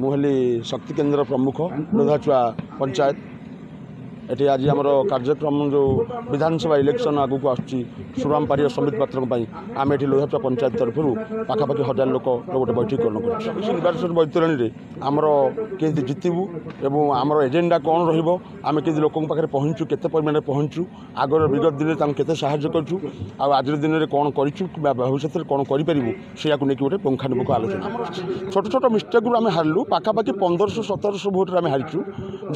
मुहली शक्ति केन्द्र प्रमुख लोधाचुआ पंचायत एटी आज आम कार्यक्रम जो विधानसभा इलेक्शन आगू आसुच्ची सुराम पारिया समिति पात्र आम ये लोधाचुआ पंचायत तरफ पाखापाखि 1000 लोक गोटे बैठकीकरण कर निर्वाचन बैतरणी में आमर केमती जितबू एवं आमर एजेंडा कौन रमें के लोक पाखे पहुँचू के परिमाण पहुँचू आगर विगत दिन में केते साहाय्य करूँ आज दिन में कौन करूँ भविष्य में कौन करूँ से गोटे पुंखानुपुंख आलोचना छोट छोट मिस्टेक आम हारू पाखापाखि 1500-1700 भोट्रे आम हारीचु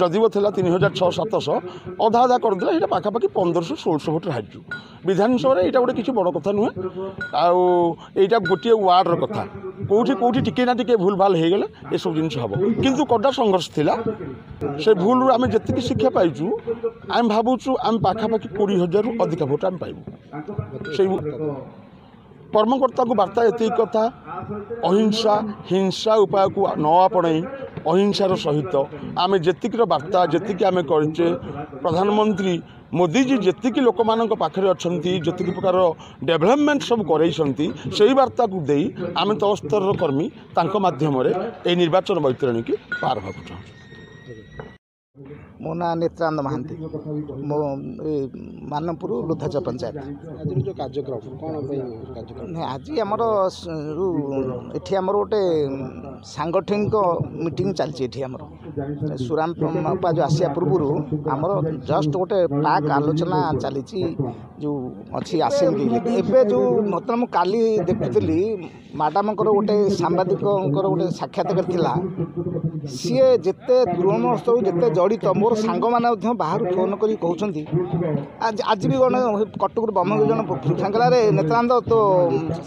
जदिव था 3600-700 अधा अधा करदे ये पाखापाखि 1500-1600 भोट्रे हारीचु विधानसभा यहाँ गोटे किसी बड़ कथा नुहे आईटा गोटे वार्डर कथा कौटी कौटी टिके ना टिके भूल भाल हो गले ये सब जिन हम किंतु कड़ा संघर्ष थिला से भूल आम जी शिक्षा पाइचु आम भावुचु आम पाखापाखि 20,000 रु अधिक भोट आम पाइबु से कर्मकर्ता को वार्ता ये कथा अहिंसा हिंसा उपाय को न आपणई अहिंसार सहित आम जेतिक वार्ता जी आम करे प्रधानमंत्री मोदी जी जी लोक मान पाखे अच्छा जी प्रकार डेभलपमेंट सब कर वार्ता को दे आम तल स्तर कर्मी मध्यम निर्वाचन बैतरणी की पार होगा चाहूँ। मो ना नेत्रानंद महांती मो मानपुर लोधाचुआ पंचायत आज जो कार्यक्रम कौन आज आमर ये आमर गोटे सांगठनिक मीटिंग चलती आमर सुराम जो आसिया पूर्व आमर जस्ट गोटे पाक आलोचना चली जो अच्छी असेंबली एवं जो मतलब काली देखुली मैडम गोटे सांबादिक गोटे साक्षात्कार थिला सी जिते तृणमूल स्तर जिते जड़ित मोर सांग मैंने बाहर फोन कर कहते आज भी गण कटक ब्रह्मगिरी श्रृंखला नेत्रानंद तो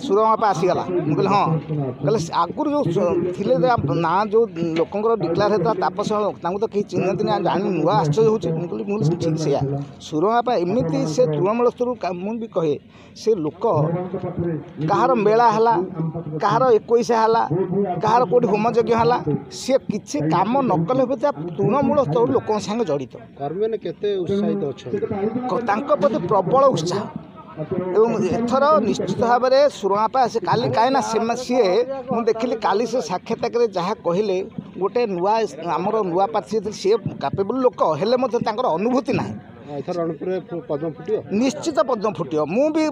सुरमापा आसीगला मुझे हाँ कहले आगुरी जो थे ना जो लोकंर डिक्लेयर होता तापस तो कहीं चिन्हती ना जानी नुआ आश्चर्य होगी ठीक से सुरमापा एमती से तृणमूल स्तर मुझे कहे से लोक कहार मेला है कहार 21 है कहार कौटी होमयज्ञ है सी किसी काम न कले तृणमूल स्तर लोक संगे जड़ित कर्मी केते उत्साहित अच्छा प्रति प्रबल उत्साह एवं एथर निश्चित भाव में सुरमापा से काली कहीं सी मुझे देखिली काली से साक्षात्कार जहाँ कहले गोटे नुआ आमर नुआ प्रार्थी सी कैपेबल लोक हेले अनुभूति ना रणपुर पद्म फुटियो निश्चित पद्म फुटियो मु भी